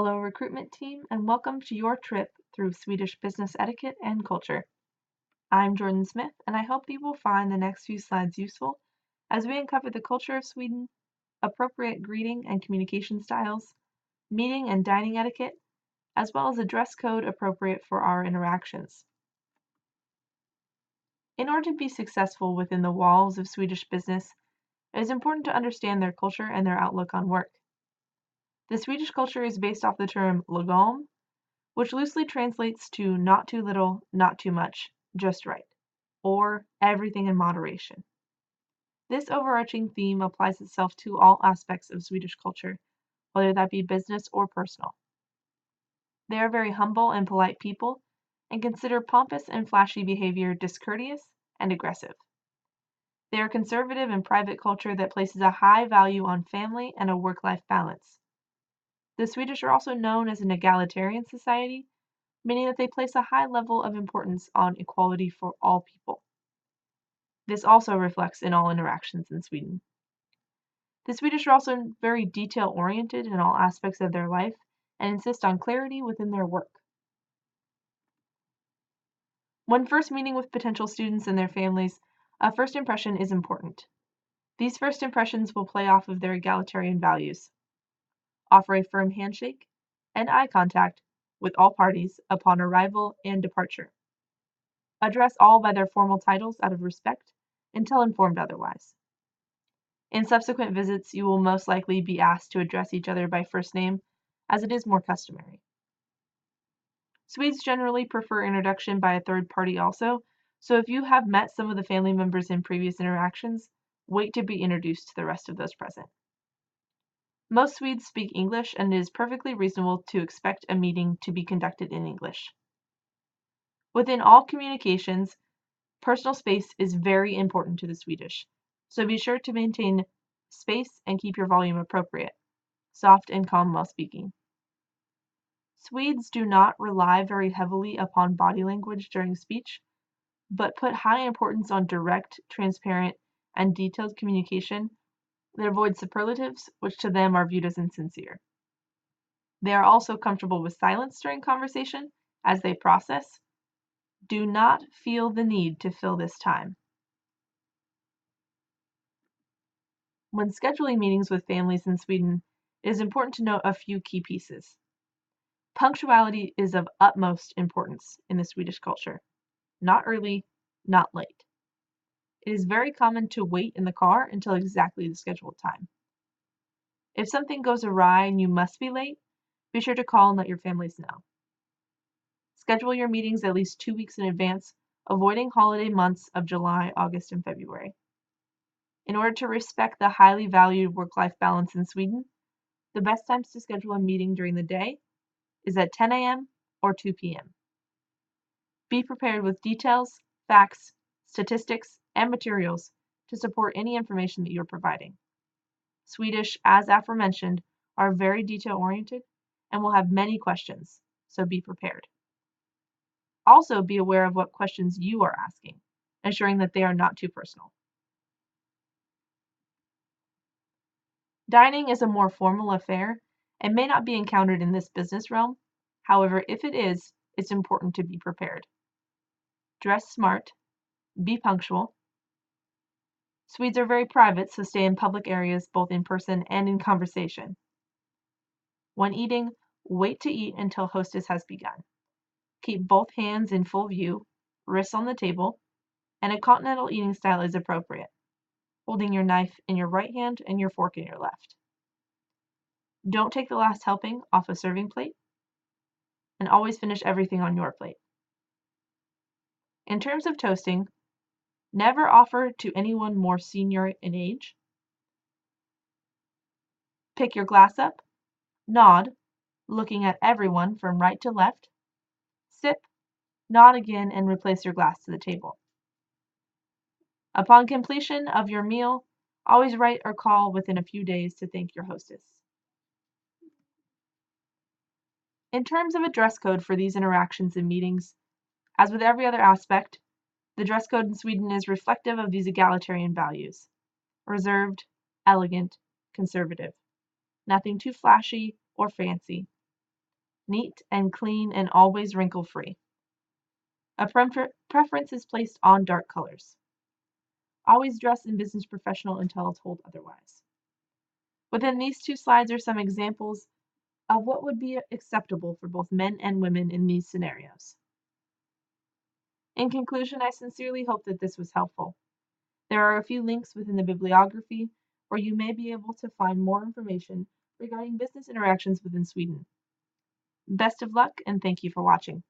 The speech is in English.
Hello, recruitment team, and welcome to your trip through Swedish business etiquette and culture. I'm Jordan Smith, and I hope you will find the next few slides useful as we uncover the culture of Sweden, appropriate greeting and communication styles, meeting and dining etiquette, as well as a dress code appropriate for our interactions. In order to be successful within the walls of Swedish business, it is important to understand their culture and their outlook on work. The Swedish culture is based off the term lagom, which loosely translates to not too little, not too much, just right, or everything in moderation. This overarching theme applies itself to all aspects of Swedish culture, whether that be business or personal. They are very humble and polite people and consider pompous and flashy behavior discourteous and aggressive. They are conservative in private culture that places a high value on family and a work-life balance. The Swedish are also known as an egalitarian society, meaning that they place a high level of importance on equality for all people. This also reflects in all interactions in Sweden. The Swedish are also very detail-oriented in all aspects of their life and insist on clarity within their work. When first meeting with potential students and their families, a first impression is important. These first impressions will play off of their egalitarian values. Offer a firm handshake and eye contact with all parties upon arrival and departure. Address all by their formal titles out of respect until informed otherwise. In subsequent visits, you will most likely be asked to address each other by first name, as it is more customary. Swedes generally prefer introduction by a third party also, so if you have met some of the family members in previous interactions, wait to be introduced to the rest of those present. Most Swedes speak English, and it is perfectly reasonable to expect a meeting to be conducted in English. Within all communications, personal space is very important to the Swedish, so be sure to maintain space and keep your volume appropriate, soft and calm while speaking. Swedes do not rely very heavily upon body language during speech, but put high importance on direct, transparent, and detailed communication that avoids superlatives, which to them are viewed as insincere. They are also comfortable with silence during conversation as they process. Do not feel the need to fill this time. When scheduling meetings with families in Sweden, it is important to note a few key pieces. Punctuality is of utmost importance in the Swedish culture. Not early, not late. It is very common to wait in the car until exactly the scheduled time. If something goes awry and you must be late, be sure to call and let your families know. Schedule your meetings at least 2 weeks in advance, avoiding holiday months of July, August, and February. In order to respect the highly valued work-life balance in Sweden, the best times to schedule a meeting during the day is at 10 a.m. or 2 p.m. Be prepared with details, facts, statistics, and materials to support any information that you're providing. Swedish, as aforementioned, are very detail-oriented and will have many questions, so be prepared. Also be aware of what questions you are asking, ensuring that they are not too personal. Dining is a more formal affair and may not be encountered in this business realm. However, if it is, it's important to be prepared. Dress smart, be punctual. Swedes are very private, so stay in public areas both in person and in conversation. When eating, wait to eat until hostess has begun. Keep both hands in full view, wrists on the table, and a continental eating style is appropriate, holding your knife in your right hand and your fork in your left. Don't take the last helping off a serving plate, and always finish everything on your plate. In terms of toasting, never offer to anyone more senior in age. Pick your glass up, nod, looking at everyone from right to left, sip, nod again, and replace your glass to the table. Upon completion of your meal, always write or call within a few days to thank your hostess. In terms of a dress code for these interactions and meetings, as with every other aspect, the dress code in Sweden is reflective of these egalitarian values. Reserved, elegant, conservative. Nothing too flashy or fancy. neat and clean and always wrinkle-free. A preference is placed on dark colors. Always dress in business professional until told otherwise. Within these two slides are some examples of what would be acceptable for both men and women in these scenarios. In conclusion, I sincerely hope that this was helpful. There are a few links within the bibliography where you may be able to find more information regarding business interactions within Sweden. Best of luck, and thank you for watching.